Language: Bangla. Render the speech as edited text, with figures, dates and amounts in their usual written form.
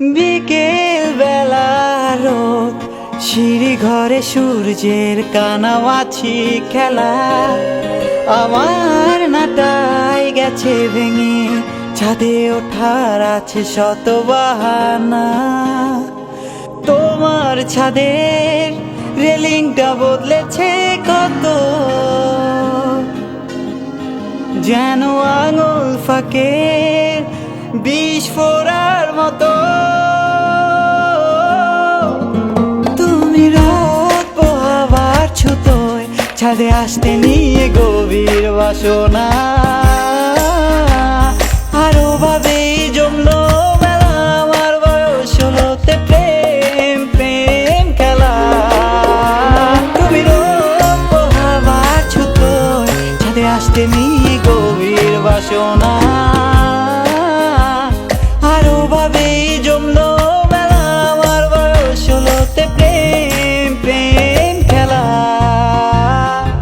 বিকেল বেলা রোদ, সিঁড়ি ঘরে সূর্যের কানামাছি খেলা। আমার নাটাই গেছে ভেঙে, ছাদে ওঠার আছে শত বাহানা। তোমার ছাদের রেলিংটা বদলেছে কত, যেন আঙুল ফাঁকে বিষ ফোড়ার মতো। তুমি রোদ পোহাবার ছুতোয় ছাদে আসতে নিয়ে গভীর বাসনা।